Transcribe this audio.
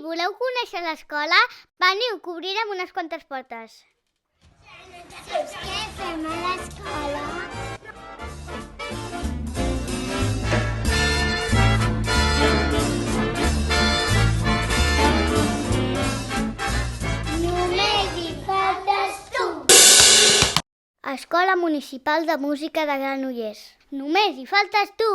voleu conèixer l'escola, veniu, que obrirem unes quantes portes. Què fem a l'escola? Només hi faltes tu! Escola Municipal de Música de Granollers. Només hi faltes tu!